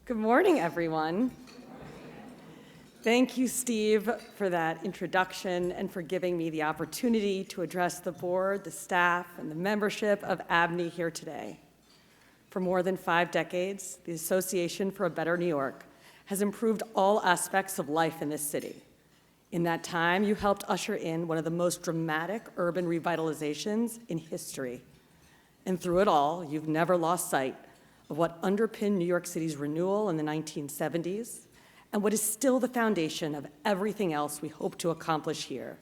Good morning, everyone. Thank you, Steve, for that introduction and for giving me the opportunity to address the board, the staff, and the membership of ABNY here today. For more than 5 decades, the Association for a Better New York has improved all aspects of life in this city. In that time, you helped usher in one of the most dramatic urban revitalizations in history. And through it all, you've never lost sight of what underpinned New York City's renewal in the 1970s and what is still the foundation of everything else we hope to accomplish here,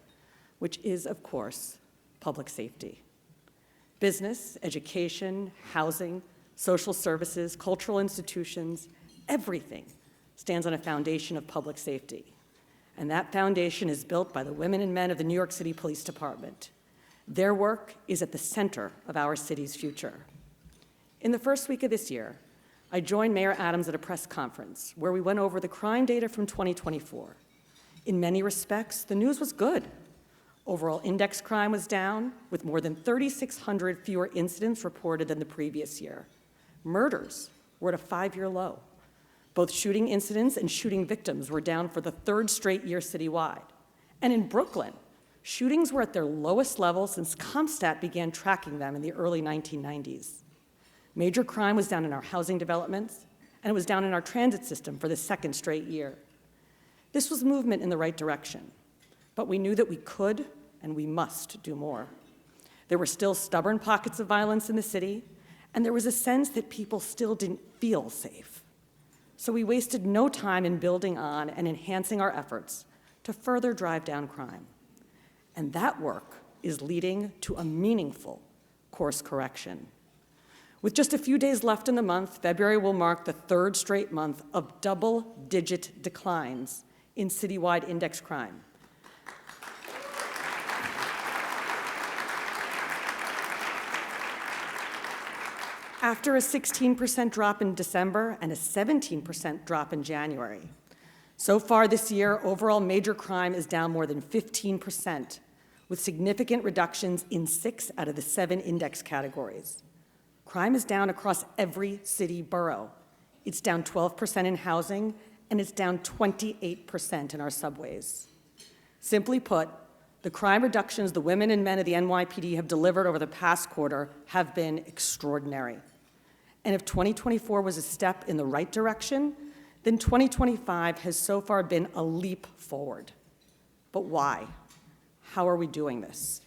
which is, of course, public safety. Business, education, housing, social services, cultural institutions, everything stands on a foundation of public safety. And that foundation is built by the women and men of the New York City Police Department. Their work is at the center of our city's future. In the first week of this year, I joined Mayor Adams at a press conference where we went over the crime data from 2024. In many respects, the news was good. Overall index crime was down, with more than 3,600 fewer incidents reported than the previous year. Murders were at a 5-year low. Both shooting incidents and shooting victims were down for the 3rd straight year citywide. And in Brooklyn, shootings were at their lowest level since CompStat began tracking them in the early 1990s. Major crime was down in our housing developments, and it was down in our transit system for the 2nd straight year. This was movement in the right direction, but we knew that we could and we must do more. There were still stubborn pockets of violence in the city, and there was a sense that people still didn't feel safe. So we wasted no time in building on and enhancing our efforts to further drive down crime. And that work is leading to a meaningful course correction. With just a few days left in the month, February will mark the 3rd straight month of double-digit declines in citywide index crime. After a 16% drop in December and a 17% drop in January. So far this year, overall major crime is down more than 15%, with significant reductions in 6 out of the 7 index categories. Crime is down across every city borough. It's down 12% in housing, and it's down 28% in our subways. Simply put, the crime reductions the women and men of the NYPD have delivered over the past quarter have been extraordinary. And if 2024 was a step in the right direction, then 2025 has so far been a leap forward. But why? How are we doing this?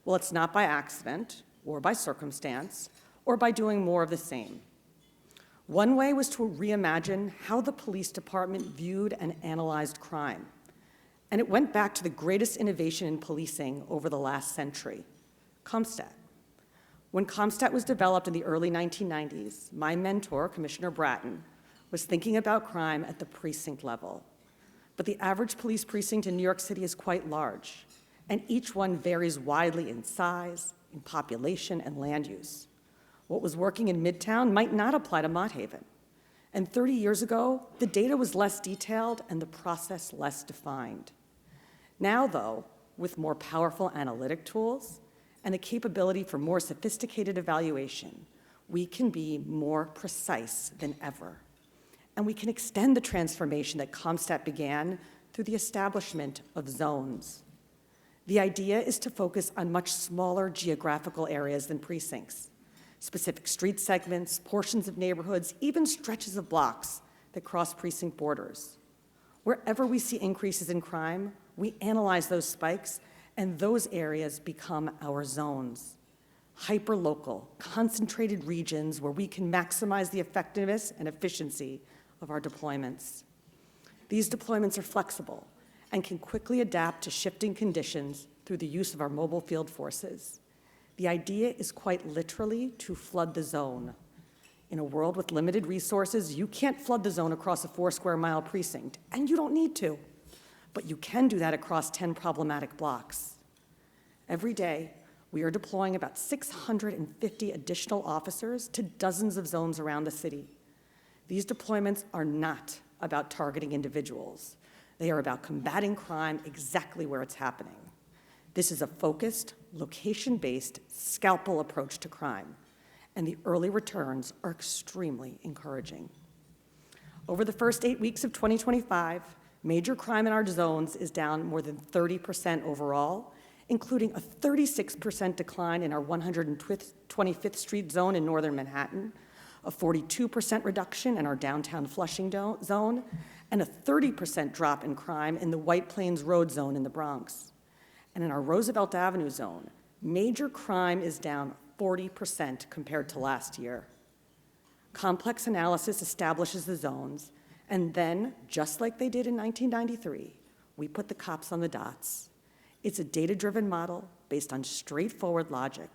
Well, it's not by accident or by circumstance, or by doing more of the same. One way was to reimagine how the police department viewed and analyzed crime. And it went back to the greatest innovation in policing over the last century, CompStat. When CompStat was developed in the early 1990s, my mentor, Commissioner Bratton, was thinking about crime at the precinct level. But the average police precinct in New York City is quite large, and each one varies widely in size, in population, and land use. What was working in Midtown might not apply to Mott Haven. And 30 years ago, the data was less detailed and the process less defined. Now, though, with more powerful analytic tools and the capability for more sophisticated evaluation, we can be more precise than ever. And we can extend the transformation that CompStat began through the establishment of zones. The idea is to focus on much smaller geographical areas than precincts. Specific street segments, portions of neighborhoods, even stretches of blocks that cross precinct borders. Wherever we see increases in crime, we analyze those spikes, and those areas become our zones. Hyper-local, concentrated regions where we can maximize the effectiveness and efficiency of our deployments. These deployments are flexible and can quickly adapt to shifting conditions through the use of our mobile field forces. The idea is quite literally to flood the zone. In a world with limited resources, you can't flood the zone across a 4-square-mile precinct, and you don't need to. But you can do that across 10 problematic blocks. Every day, we are deploying about 650 additional officers to dozens of zones around the city. These deployments are not about targeting individuals. They are about combating crime exactly where it's happening. This is a focused, location-based, scalpel approach to crime, and the early returns are extremely encouraging. Over the first 8 weeks of 2025, major crime in our zones is down more than 30% overall, including a 36% decline in our 125th Street zone in northern Manhattan, a 42% reduction in our downtown Flushing zone, and a 30% drop in crime in the White Plains Road zone in the Bronx. And in our Roosevelt Avenue zone, major crime is down 40% compared to last year. Complex analysis establishes the zones, and then, just like they did in 1993, we put the cops on the dots. It's a data-driven model based on straightforward logic.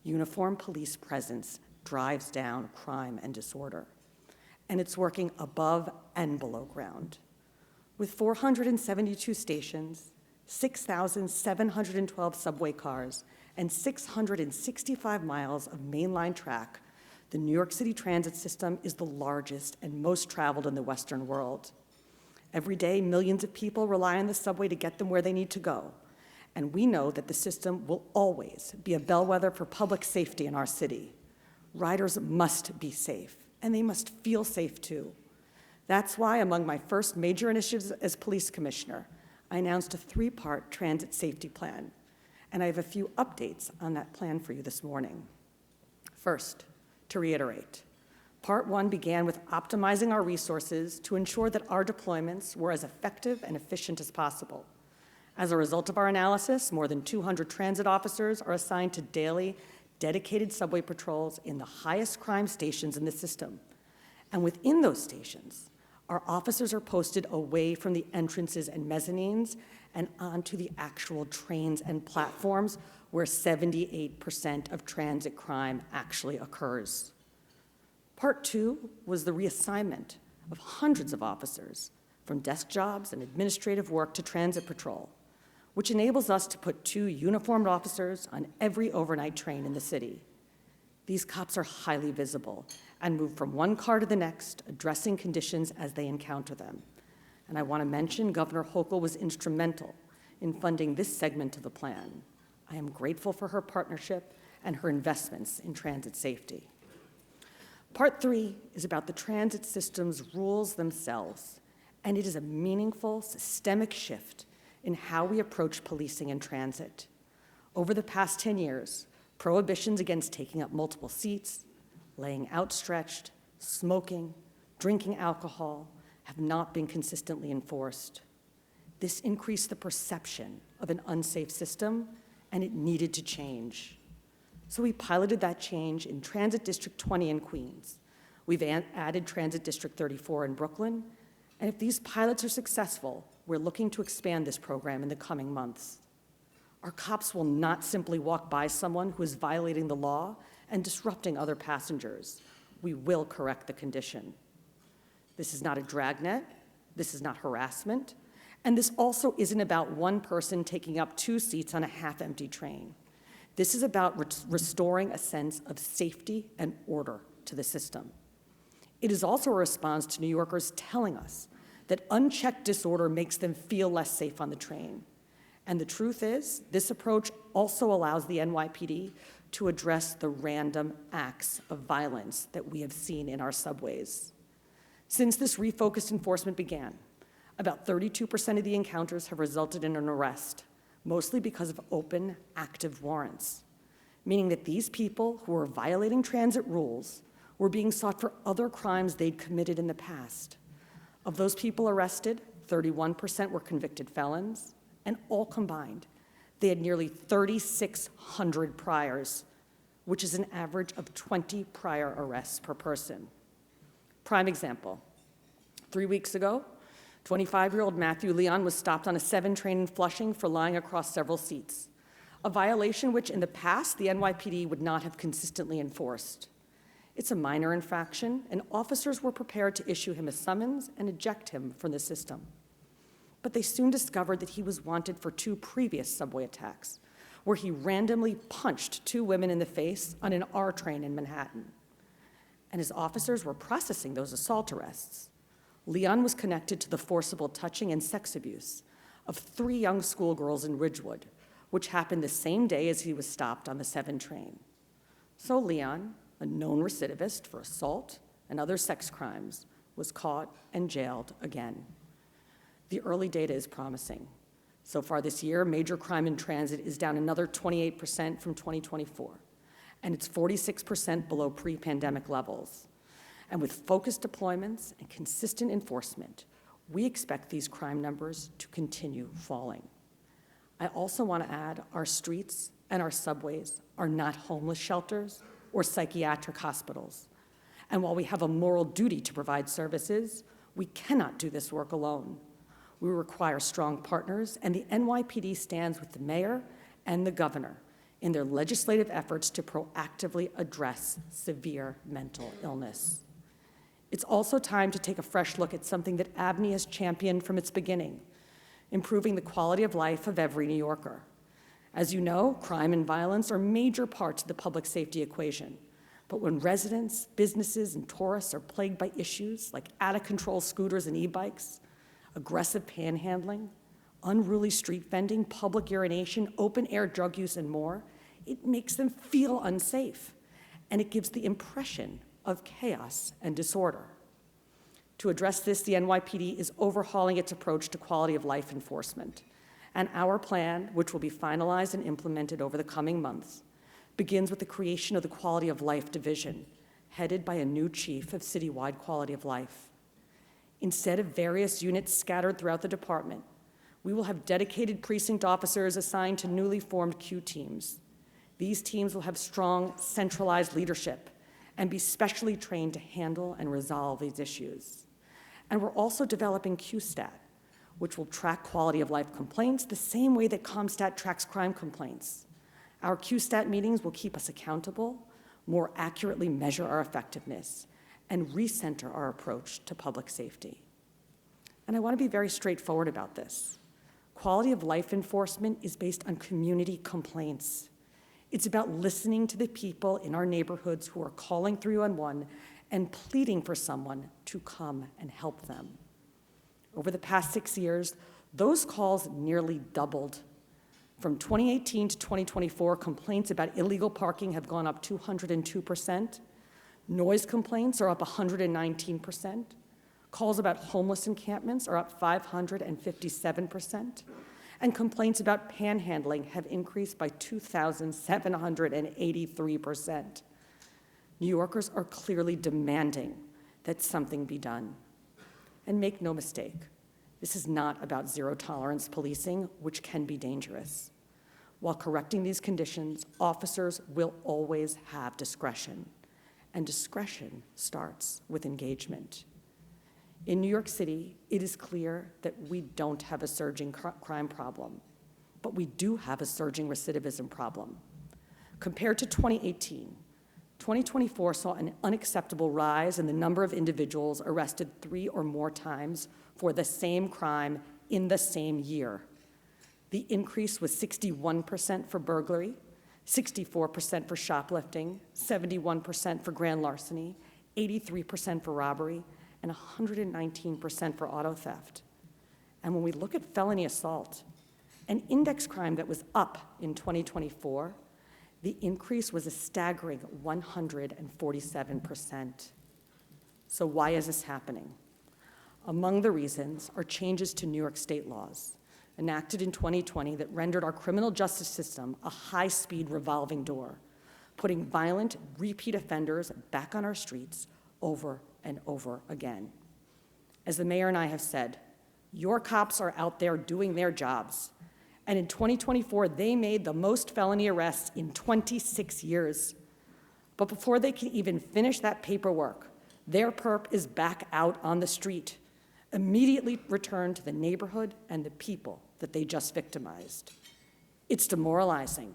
Uniformed police presence drives down crime and disorder. And it's working above and below ground. With 472 stations, 6,712 subway cars, and 665 miles of mainline track, the New York City transit system is the largest and most traveled in the Western world. Every day, millions of people rely on the subway to get them where they need to go. And we know that the system will always be a bellwether for public safety in our city. Riders must be safe, and they must feel safe too. That's why, among my first major initiatives as police commissioner, I announced a 3-part transit safety plan, and I have a few updates on that plan for you this morning. First, to reiterate, Part 1 began with optimizing our resources to ensure that our deployments were as effective and efficient as possible. As a result of our analysis, more than 200 transit officers are assigned to daily, dedicated subway patrols in the highest crime stations in the system. And within those stations, our officers are posted away from the entrances and mezzanines and onto the actual trains and platforms where 78% of transit crime actually occurs. Part 2 was the reassignment of hundreds of officers from desk jobs and administrative work to transit patrol, which enables us to put 2 uniformed officers on every overnight train in the city. These cops are highly visible and move from one car to the next, addressing conditions as they encounter them. And I want to mention Governor Hochul was instrumental in funding this segment of the plan. I am grateful for her partnership and her investments in transit safety. Part 3 is about the transit system's rules themselves, and it is a meaningful, systemic shift in how we approach policing in transit. Over the past 10 years, prohibitions against taking up multiple seats, laying outstretched, smoking, drinking alcohol have not been consistently enforced. This increased the perception of an unsafe system, and it needed to change. So we piloted that change in Transit District 20 in Queens. We've added Transit District 34 in Brooklyn, and if these pilots are successful, we're looking to expand this program in the coming months. Our cops will not simply walk by someone who is violating the law and disrupting other passengers. We will correct the condition. This is not a dragnet, this is not harassment, and this also isn't about one person taking up 2 seats on a half-empty train. This is about restoring a sense of safety and order to the system. It is also a response to New Yorkers telling us that unchecked disorder makes them feel less safe on the train. And the truth is, this approach also allows the NYPD to address the random acts of violence that we have seen in our subways. Since this refocused enforcement began, about 32% of the encounters have resulted in an arrest, mostly because of open, active warrants, meaning that these people who are violating transit rules were being sought for other crimes they'd committed in the past. Of those people arrested, 31% were convicted felons, and all combined, they had nearly 3,600 priors, which is an average of 20 prior arrests per person. Prime example, 3 weeks ago, 25-year-old Matthew Leon was stopped on a 7 train in Flushing for lying across several seats, a violation which in the past the NYPD would not have consistently enforced. It's a minor infraction, and officers were prepared to issue him a summons and eject him from the system. But they soon discovered that he was wanted for 2 previous subway attacks, where he randomly punched 2 women in the face on an R train in Manhattan. And as officers were processing those assault arrests, Leon was connected to the forcible touching and sex abuse of 3 young schoolgirls in Ridgewood, which happened the same day as he was stopped on the 7 train. So Leon, a known recidivist for assault and other sex crimes, was caught and jailed again. The early data is promising. So far this year, major crime in transit is down another 28% from 2024, and it's 46% below pre-pandemic levels. And with focused deployments and consistent enforcement, we expect these crime numbers to continue falling. I also want to add our streets and our subways are not homeless shelters or psychiatric hospitals. And while we have a moral duty to provide services, we cannot do this work alone. We require strong partners, and the NYPD stands with the mayor and the governor in their legislative efforts to proactively address severe mental illness. It's also time to take a fresh look at something that ABNY has championed from its beginning, improving the quality of life of every New Yorker. As you know, crime and violence are major parts of the public safety equation. But when residents, businesses, and tourists are plagued by issues like out-of-control scooters and e-bikes, aggressive panhandling, unruly street vending, public urination, open-air drug use, and more, it makes them feel unsafe, and it gives the impression of chaos and disorder. To address this, the NYPD is overhauling its approach to quality of life enforcement, and our plan, which will be finalized and implemented over the coming months, begins with the creation of the Quality of Life Division, headed by a new chief of citywide quality of life. Instead of various units scattered throughout the department, we will have dedicated precinct officers assigned to newly formed Q teams. These teams will have strong, centralized leadership and be specially trained to handle and resolve these issues. And we're also developing QStat, which will track quality of life complaints the same way that CompStat tracks crime complaints. Our QStat meetings will keep us accountable, more accurately measure our effectiveness, and recenter our approach to public safety. And I want to be very straightforward about this. Quality of life enforcement is based on community complaints. It's about listening to the people in our neighborhoods who are calling 311 and pleading for someone to come and help them. Over the past 6 years, those calls nearly doubled. From 2018 to 2024, complaints about illegal parking have gone up 202%. Noise complaints are up 119%. Calls about homeless encampments are up 557%. And complaints about panhandling have increased by 2,783%. New Yorkers are clearly demanding that something be done. And make no mistake, this is not about zero-tolerance policing, which can be dangerous. While correcting these conditions, officers will always have discretion. And discretion starts with engagement. In New York City, it is clear that we don't have a surging crime problem, but we do have a surging recidivism problem. Compared to 2018, 2024 saw an unacceptable rise in the number of individuals arrested 3 or more times for the same crime in the same year. The increase was 61% for burglary, 64% for shoplifting, 71% for grand larceny, 83% for robbery, and 119% for auto theft. And when we look at felony assault, an index crime that was up in 2024, the increase was a staggering 147%. So why is this happening? Among the reasons are changes to New York state laws enacted in 2020 that rendered our criminal justice system a high-speed revolving door, putting violent repeat offenders back on our streets over and over again. As the mayor and I have said, your cops are out there doing their jobs. And in 2024, they made the most felony arrests in 26 years. But before they can even finish that paperwork, their perp is back out on the street, immediately returned to the neighborhood and the people that they just victimized. It's demoralizing,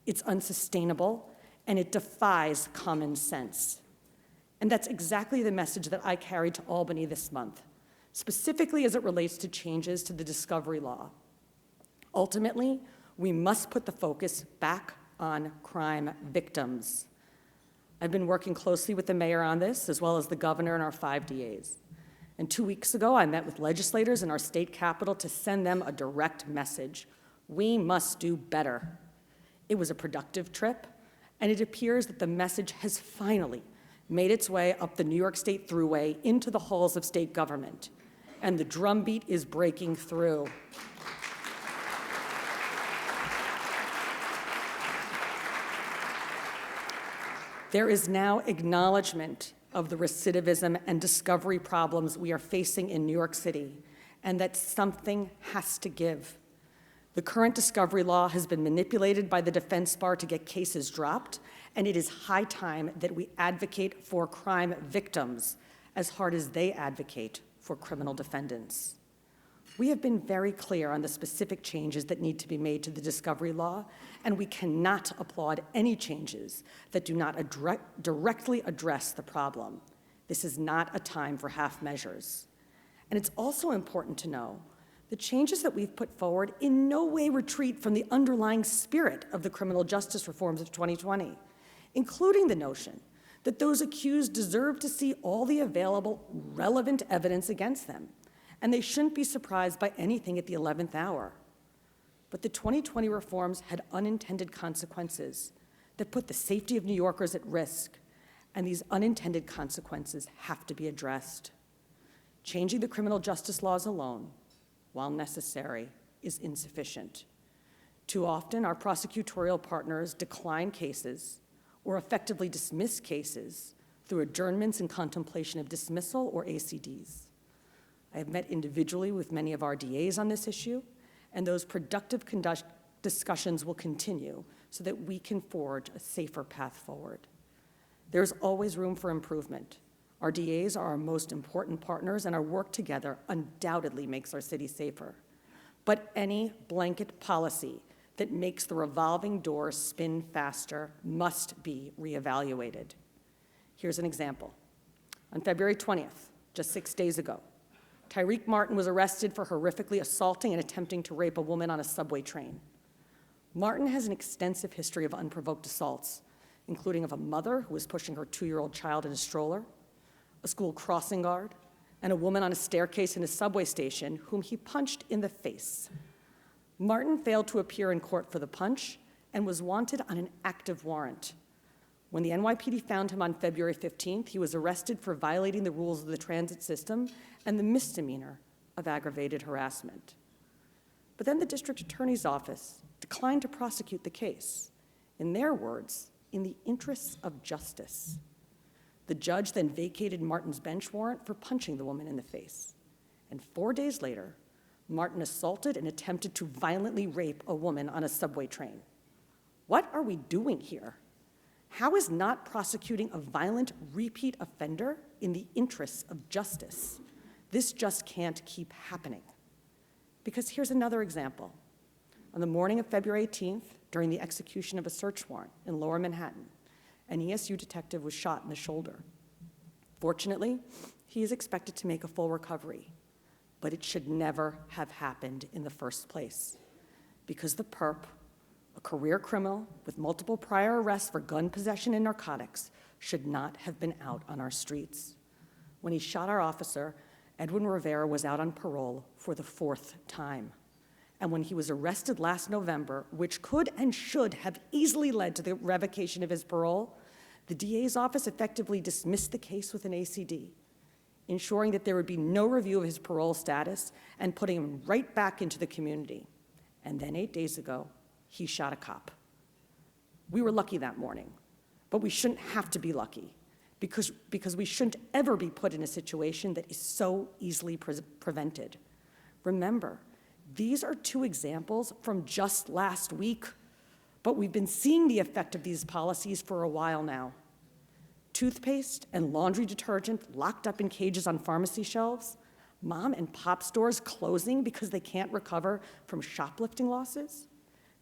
it's unsustainable, and it defies common sense. And that's exactly the message that I carried to Albany this month, specifically as it relates to changes to the discovery law. Ultimately, we must put the focus back on crime victims. I've been working closely with the mayor on this, as well as the governor and our 5 DAs. And 2 weeks ago, I met with legislators in our state capitol to send them a direct message. We must do better. It was a productive trip, and it appears that the message has finally made its way up the New York State Thruway into the halls of state government, and the drumbeat is breaking through. There is now acknowledgement of the recidivism and discovery problems we are facing in New York City, and that something has to give. The current discovery law has been manipulated by the defense bar to get cases dropped, and it is high time that we advocate for crime victims as hard as they advocate for criminal defendants. We have been very clear on the specific changes that need to be made to the discovery law, and we cannot applaud any changes that do not directly address the problem. This is not a time for half measures. And it's also important to know the changes that we've put forward in no way retreat from the underlying spirit of the criminal justice reforms of 2020, including the notion that those accused deserve to see all the available relevant evidence against them, and they shouldn't be surprised by anything at the 11th hour. But the 2020 reforms had unintended consequences that put the safety of New Yorkers at risk, and these unintended consequences have to be addressed. Changing the criminal justice laws alone, while necessary, is insufficient. Too often, our prosecutorial partners decline cases or effectively dismiss cases through adjournments in contemplation of dismissal or ACDs. I have met individually with many of our DAs on this issue, and those productive discussions will continue so that we can forge a safer path forward. There's always room for improvement. Our DAs are our most important partners, and our work together undoubtedly makes our city safer. But any blanket policy that makes the revolving door spin faster must be reevaluated. Here's an example. On February 20th, just 6 days ago, Tyreek Martin was arrested for horrifically assaulting and attempting to rape a woman on a subway train. Martin has an extensive history of unprovoked assaults, including of a mother who was pushing her 2-year-old child in a stroller, a school crossing guard, and a woman on a staircase in a subway station whom he punched in the face. Martin failed to appear in court for the punch and was wanted on an active warrant. When the NYPD found him on February 15th, he was arrested for violating the rules of the transit system and the misdemeanor of aggravated harassment. But then the district attorney's office declined to prosecute the case. In their words, in the interests of justice. The judge then vacated Martin's bench warrant for punching the woman in the face. And 4 days later, Martin assaulted and attempted to violently rape a woman on a subway train. What are we doing here? How is not prosecuting a violent repeat offender in the interests of justice? This just can't keep happening. Because here's another example. On the morning of February 18th, during the execution of a search warrant in Lower Manhattan, an ESU detective was shot in the shoulder. Fortunately, he is expected to make a full recovery, but it should never have happened in the first place, because the perp, a career criminal with multiple prior arrests for gun possession and narcotics, should not have been out on our streets. When he shot our officer, Edwin Rivera was out on parole for the 4th time. And when he was arrested last November, which could and should have easily led to the revocation of his parole, the DA's office effectively dismissed the case with an ACD, ensuring that there would be no review of his parole status and putting him right back into the community. And then 8 days ago, he shot a cop. We were lucky that morning, but we shouldn't have to be lucky because we shouldn't ever be put in a situation that is so easily prevented. Remember, these are 2 examples from just last week, but we've been seeing the effect of these policies for a while now. Toothpaste and laundry detergent locked up in cages on pharmacy shelves, mom and pop stores closing because they can't recover from shoplifting losses,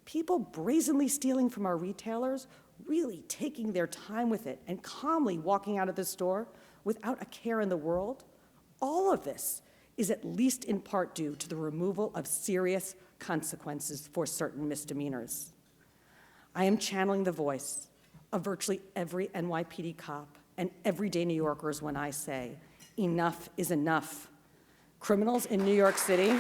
people brazenly stealing from our retailers, really taking their time with it and calmly walking out of the store without a care in the world. All of this is at least in part due to the removal of serious consequences for certain misdemeanors. I am channeling the voice of virtually every NYPD cop and everyday New Yorkers when I say, enough is enough. Criminals in New York City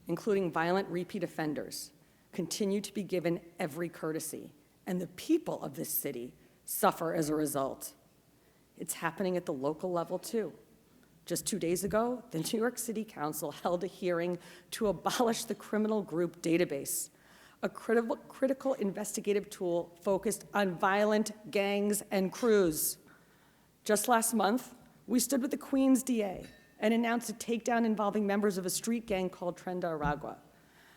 including violent repeat offenders, continue to be given every courtesy, and the people of this city suffer as a result. It's happening at the local level, too. Just 2 days ago, the New York City Council held a hearing to abolish the criminal group database, a critical investigative tool focused on violent gangs and crews. Just last month, we stood with the Queens DA and announced a takedown involving members of a street gang called Trenda Aragua.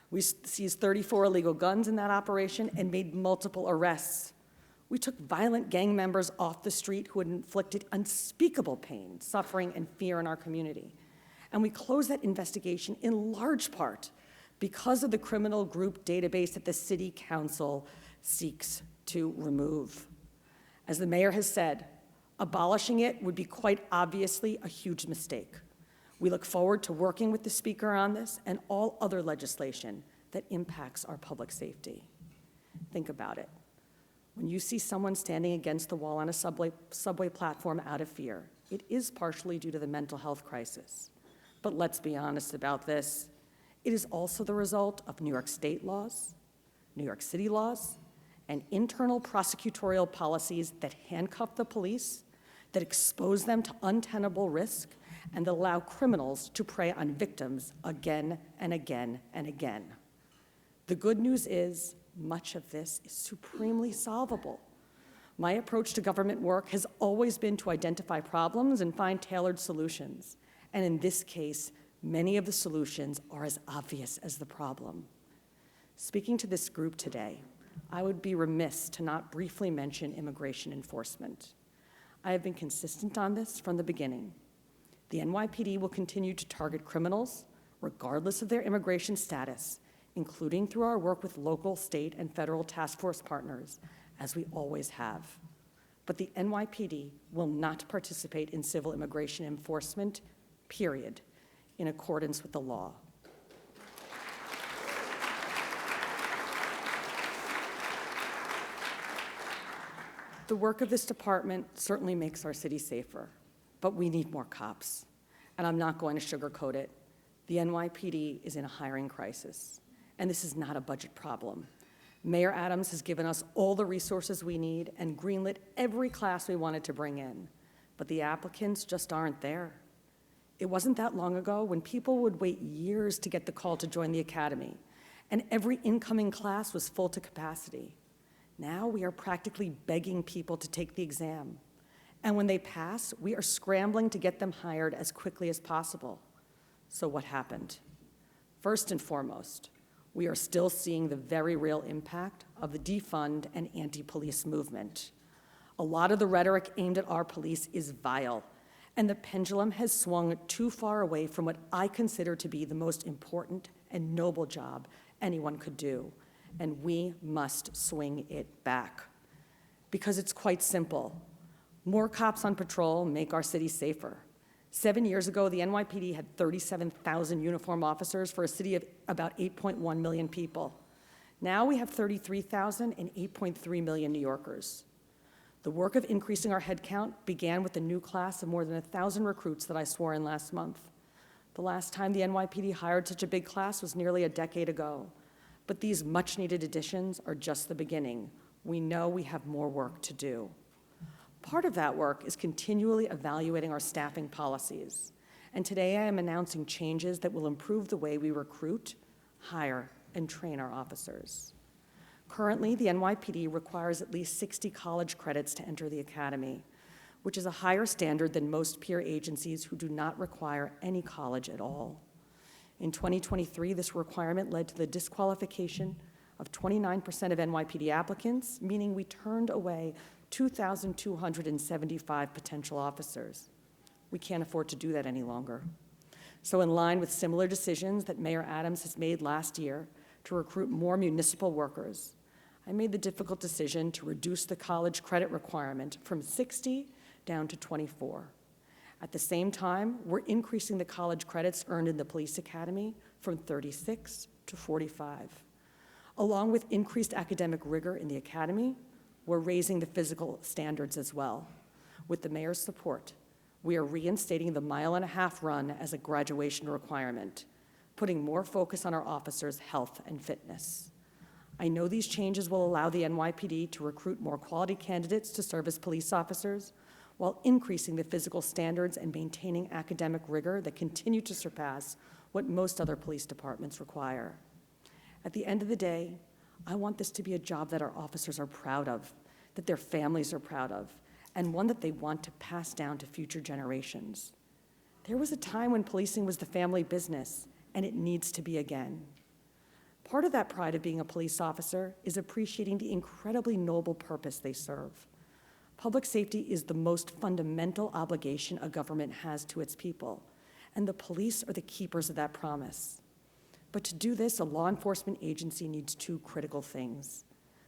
We seized 34 illegal guns in that operation and made multiple arrests. We took violent gang members off the street who had inflicted unspeakable pain, suffering, and fear in our community. And we closed that investigation in large part because of the criminal group database that the City Council seeks to remove. As the mayor has said, abolishing it would be quite obviously a huge mistake. We look forward to working with the Speaker on this and all other legislation that impacts our public safety. Think about it. When you see someone standing against the wall on a subway platform out of fear, it is partially due to the mental health crisis. But let's be honest about this. It is also the result of New York State laws, New York City laws, and internal prosecutorial policies that handcuff the police, that expose them to untenable risk, and that allow criminals to prey on victims again and again and again. The good news is much of this is supremely solvable. My approach to government work has always been to identify problems and find tailored solutions. And in this case, many of the solutions are as obvious as the problem. Speaking to this group today, I would be remiss to not briefly mention immigration enforcement. I have been consistent on this from the beginning. The NYPD will continue to target criminals, regardless of their immigration status, including through our work with local, state, and federal task force partners, as we always have. But the NYPD will not participate in civil immigration enforcement, period, in accordance with the law. The work of this department certainly makes our city safer, but we need more cops. And I'm not going to sugarcoat it. The NYPD is in a hiring crisis, and this is not a budget problem. Mayor Adams has given us all the resources we need and greenlit every class we wanted to bring in, but the applicants just aren't there. It wasn't that long ago when people would wait years to get the call to join the academy, and every incoming class was full to capacity. Now we are practically begging people to take the exam. And when they pass, we are scrambling to get them hired as quickly as possible. So what happened? First and foremost, we are still seeing the very real impact of the defund and anti-police movement. A lot of the rhetoric aimed at our police is vile, and the pendulum has swung too far away from what I consider to be the most important and noble job anyone could do. And we must swing it back. Because it's quite simple. More cops on patrol make our city safer. 7 years ago, the NYPD had 37,000 uniformed officers for a city of about 8.1 million people. Now we have 33,000 and 8.3 million New Yorkers. The work of increasing our headcount began with the new class of more than 1,000 recruits that I swore in last month. The last time the NYPD hired such a big class was nearly a decade ago. But these much-needed additions are just the beginning. We know we have more work to do. Part of that work is continually evaluating our staffing policies. And today I am announcing changes that will improve the way we recruit, hire, and train our officers. Currently, the NYPD requires at least 60 college credits to enter the academy, which is a higher standard than most peer agencies who do not require any college at all. In 2023, this requirement led to the disqualification of 29% of NYPD applicants, meaning we turned away 2,275 potential officers. We can't afford to do that any longer. So in line with similar decisions that Mayor Adams has made last year to recruit more municipal workers, I made the difficult decision to reduce the college credit requirement from 60 down to 24. At the same time, we're increasing the college credits earned in the police academy from 36 to 45. Along with increased academic rigor in the academy, we're raising the physical standards as well. With the mayor's support, we are reinstating the mile-and-a-half run as a graduation requirement. putting more focus on our officers' health and fitness. I know these changes will allow the NYPD to recruit more quality candidates to serve as police officers while increasing the physical standards and maintaining academic rigor that continue to surpass what most other police departments require. At the end of the day, I want this to be a job that our officers are proud of, that their families are proud of, and one that they want to pass down to future generations. There was a time when policing was the family business, and it needs to be again. Part of that pride of being a police officer is appreciating the incredibly noble purpose they serve. Public safety is the most fundamental obligation a government has to its people, and the police are the keepers of that promise. But to do this, a law enforcement agency needs two critical things: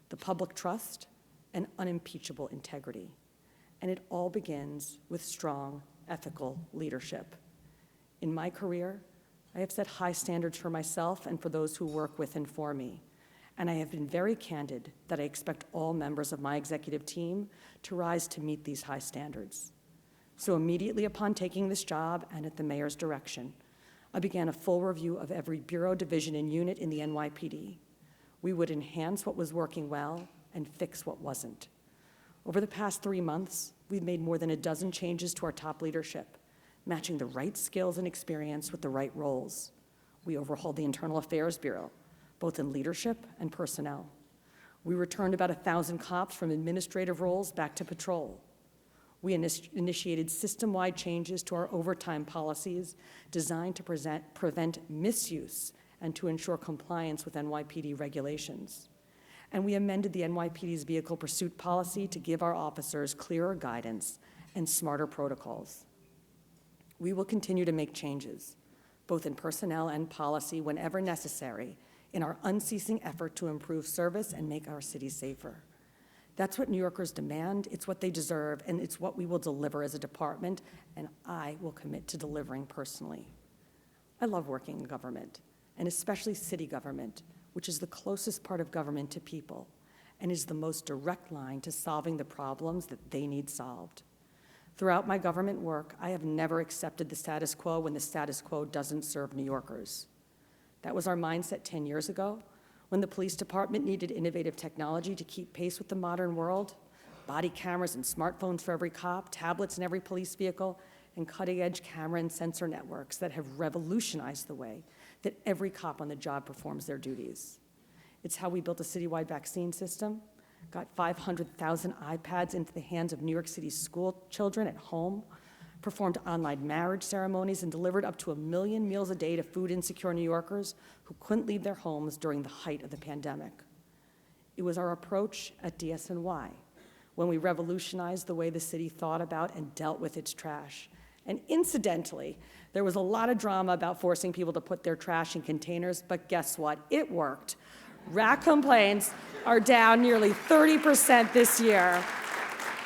the public trust and unimpeachable integrity. And it all begins with strong, ethical leadership. In my career, I have set high standards for myself and for those who work with and for me. And I have been very candid that I expect all members of my executive team to rise to meet these high standards. So immediately upon taking this job and at the mayor's direction, I began a full review of every bureau, division, and unit in the NYPD. We would enhance what was working well and fix what wasn't. Over the past 3 months, we've made more than a dozen changes to our top leadership, matching the right skills and experience with the right roles. We overhauled the Internal Affairs Bureau, both in leadership and personnel. We returned about 1,000 cops from administrative roles back to patrol. We initiated system-wide changes to our overtime policies designed to prevent misuse and to ensure compliance with NYPD regulations. And we amended the NYPD's vehicle pursuit policy to give our officers clearer guidance and smarter protocols. We will continue to make changes, both in personnel and policy whenever necessary, in our unceasing effort to improve service and make our city safer. That's what New Yorkers demand, it's what they deserve, and it's what we will deliver as a department, and I will commit to delivering personally. I love working in government, and especially city government, which is the closest part of government to people, and is the most direct line to solving the problems that they need solved. Throughout my government work, I have never accepted the status quo when the status quo doesn't serve New Yorkers. That was our mindset 10 years ago, when the police department needed innovative technology to keep pace with the modern world: body cameras and smartphones for every cop, tablets in every police vehicle, and cutting-edge camera and sensor networks that have revolutionized the way that every cop on the job performs their duties. It's how we built a citywide vaccine system, got 500,000 iPads into the hands of New York City school children at home, performed online marriage ceremonies, and delivered up to 1 million meals a day to food-insecure New Yorkers who couldn't leave their homes during the height of the pandemic. It was our approach at DSNY when we revolutionized the way the city thought about and dealt with its trash. And incidentally, there was a lot of drama about forcing people to put their trash in containers, but guess what? It worked. Rat complaints are down nearly 30% this year.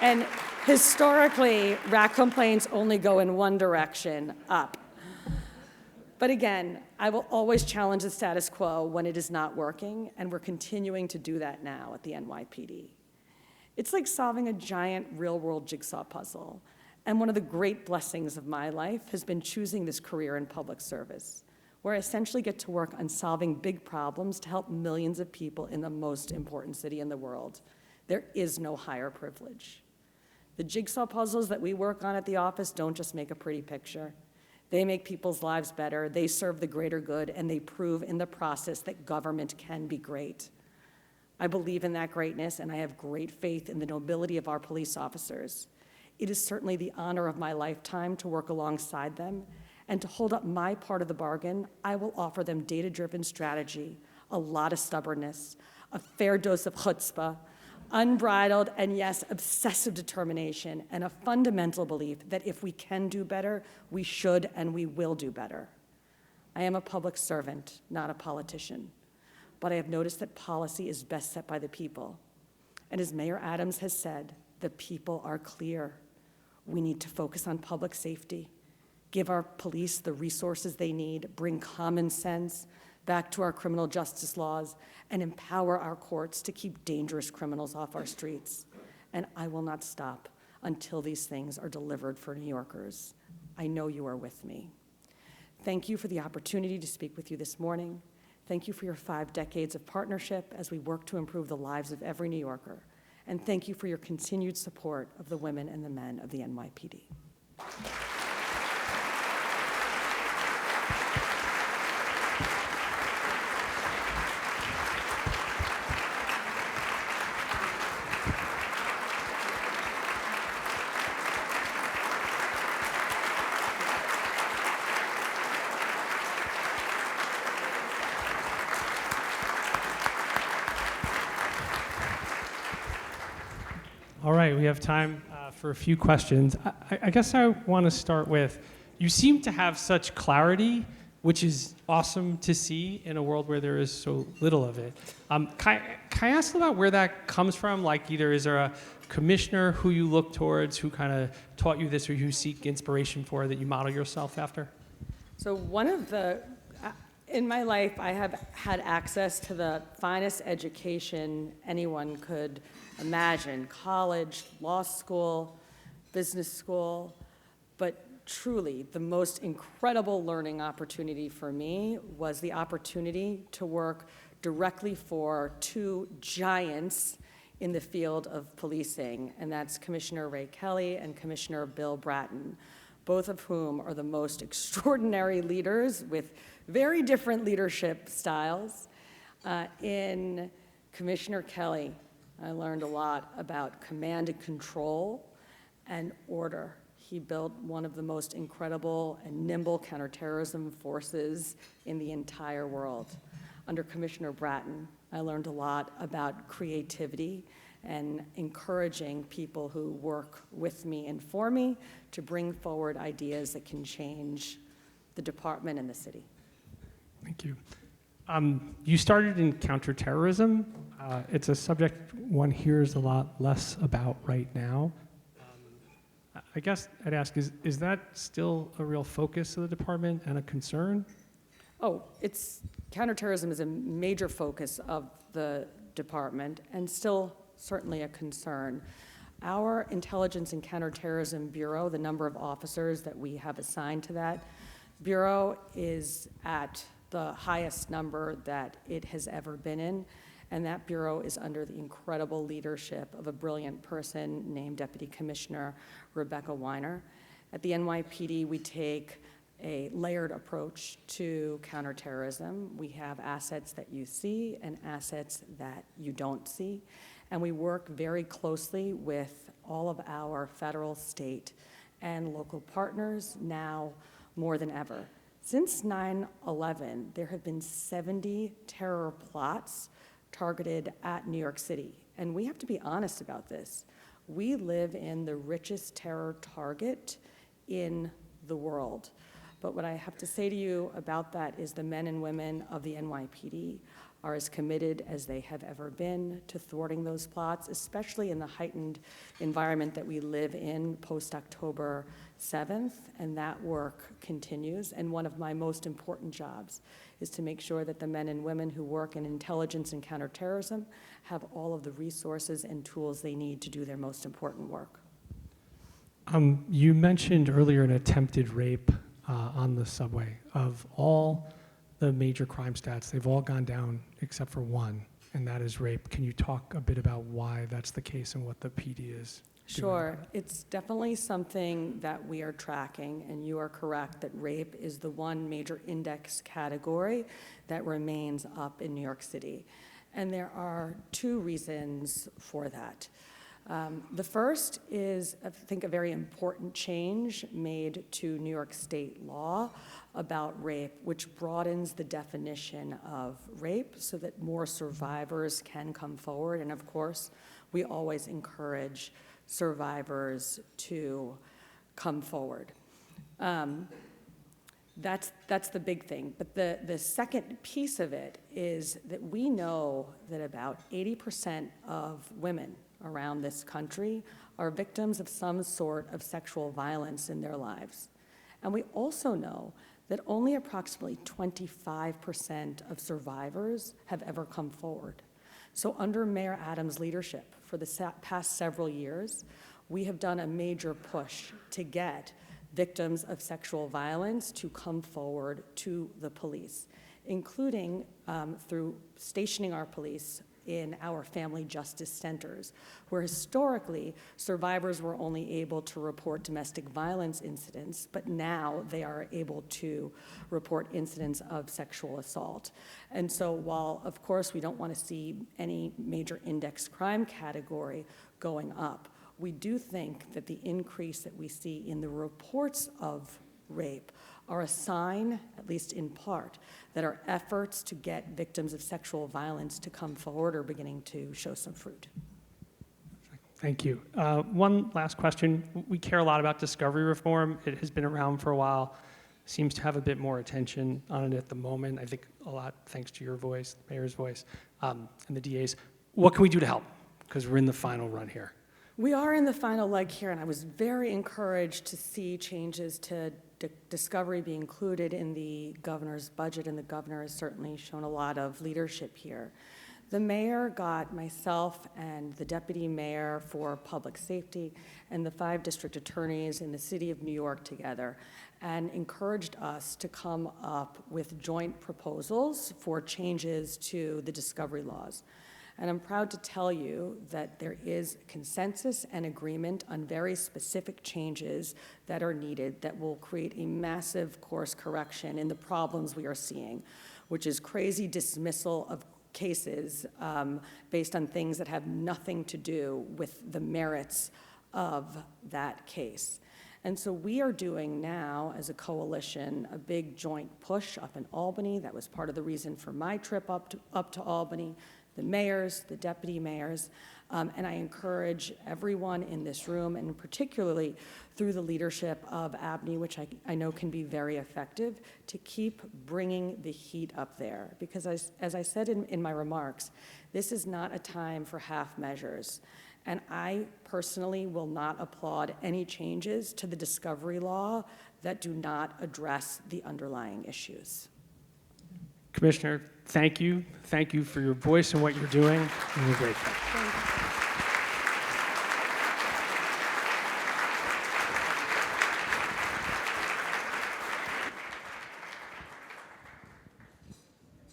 And historically, rat complaints only go in one direction, up. But again, I will always challenge the status quo when it is not working, and we're continuing to do that now at the NYPD. It's like solving a giant real-world jigsaw puzzle. And one of the great blessings of my life has been choosing this career in public service, where I essentially get to work on solving big problems to help millions of people in the most important city in the world. There is no higher privilege. The jigsaw puzzles that we work on at the office don't just make a pretty picture. They make people's lives better, they serve the greater good, and they prove in the process that government can be great. I believe in that greatness, and I have great faith in the nobility of our police officers. It is certainly the honor of my lifetime to work alongside them, and to hold up my part of the bargain, I will offer them data-driven strategy, a lot of stubbornness, a fair dose of chutzpah, unbridled and, yes, obsessive determination, and a fundamental belief that if we can do better, we should and we will do better. I am a public servant, not a politician, but I have noticed that policy is best set by the people. And as Mayor Adams has said, the people are clear. We need to focus on public safety, give our police the resources they need, bring common sense back to our criminal justice laws, and empower our courts to keep dangerous criminals off our streets. And I will not stop until these things are delivered for New Yorkers. I know you are with me. Thank you for the opportunity to speak with you this morning. Thank you for your 5 decades of partnership as we work to improve the lives of every New Yorker. And thank you for your continued support of the women and the men of the NYPD. All right, we have time for a few questions. I guess I want to start with, you seem to have such clarity, which is awesome to see in a world where there is so little of it. Can I ask about where that comes from? Like, either is there a commissioner who you look towards, who kind of taught you this, or you seek inspiration for, that you model yourself after? So in my life, I have had access to the finest education anyone could imagine: college, law school, business school. But truly, the most incredible learning opportunity for me was the opportunity to work directly for 2 giants in the field of policing, and that's Commissioner Ray Kelly and Commissioner Bill Bratton, both of whom are the most extraordinary leaders with very different leadership styles. In Commissioner Kelly, I learned a lot about command and control and order. He built one of the most incredible and nimble counterterrorism forces in the entire world. Under Commissioner Bratton, I learned a lot about creativity and encouraging people who work with me and for me to bring forward ideas that can change the department and the city. Thank you. You started in counterterrorism. It's a subject one hears a lot less about right now. I guess I'd ask, is that still a real focus of the department and a concern? Oh, counterterrorism is a major focus of the department and still certainly a concern. Our Intelligence and Counterterrorism Bureau, the number of officers that we have assigned to that bureau, is at the highest number that it has ever been in. And that bureau is under the incredible leadership of a brilliant person named Deputy Commissioner Rebecca Weiner. At the NYPD, we take a layered approach to counterterrorism. We have assets that you see and assets that you don't see. And we work very closely with all of our federal, state, and local partners now more than ever. Since 9/11, there have been 70 terror plots targeted at New York City. And we have to be honest about this. We live in the richest terror target in the world. But what I have to say to you about that is the men and women of the NYPD are as committed as they have ever been to thwarting those plots, especially in the heightened environment that we live in post-October 7th, and that work continues. And one of my most important jobs is to make sure that the men and women who work in intelligence and counterterrorism have all of the resources and tools they need to do their most important work. You mentioned earlier an attempted rape on the subway. Of all the major crime stats, they've all gone down except for one, and that is rape. Can you talk a bit about why that's the case and what the PD is doing? Sure. It's definitely something that we are tracking, and you are correct that rape is the one major index category that remains up in New York City. And there are 2 reasons for that. The first is, I think, a very important change made to New York State law about rape, which broadens the definition of rape so that more survivors can come forward. And of course, we always encourage survivors to come forward. That's the big thing. But the second piece of it is that we know that about 80% of women around this country are victims of some sort of sexual violence in their lives. And we also know that only approximately 25% of survivors have ever come forward. So under Mayor Adams' leadership for the past several years, we have done a major push to get victims of sexual violence to come forward to the police, including through stationing our police in our family justice centers, where historically survivors were only able to report domestic violence incidents, but now they are able to report incidents of sexual assault. And so while, of course, we don't want to see any major index crime category going up, we do think that the increase that we see in the reports of rape are a sign, at least in part, that our efforts to get victims of sexual violence to come forward are beginning to show some fruit. Thank you. One last question. We care a lot about discovery reform. It has been around for a while, seems to have a bit more attention on it at the moment. I think a lot thanks to your voice, the mayor's voice, and the DA's. What can we do to help? Because we're in the final run here. We are in the final leg here, and I was very encouraged to see changes to discovery be included in the governor's budget, and the governor has certainly shown a lot of leadership here. The mayor got myself and the deputy mayor for public safety and the 5 district attorneys in the city of New York together and encouraged us to come up with joint proposals for changes to the discovery laws. And I'm proud to tell you that there is consensus and agreement on very specific changes that are needed that will create a massive course correction in the problems we are seeing, which is crazy dismissal of cases based on things that have nothing to do with the merits of that case. And so we are doing now, as a coalition, a big joint push up in Albany. That was part of the reason for my trip up to Albany. The mayors, the deputy mayors, and I encourage everyone in this room, and particularly through the leadership of ABNY, which I know can be very effective, to keep bringing the heat up there. Because as I said in my remarks, this is not a time for half measures. And I personally will not applaud any changes to the discovery law that do not address the underlying issues. Commissioner, thank you. Thank you for your voice and what you're doing. And we're grateful. Thank you.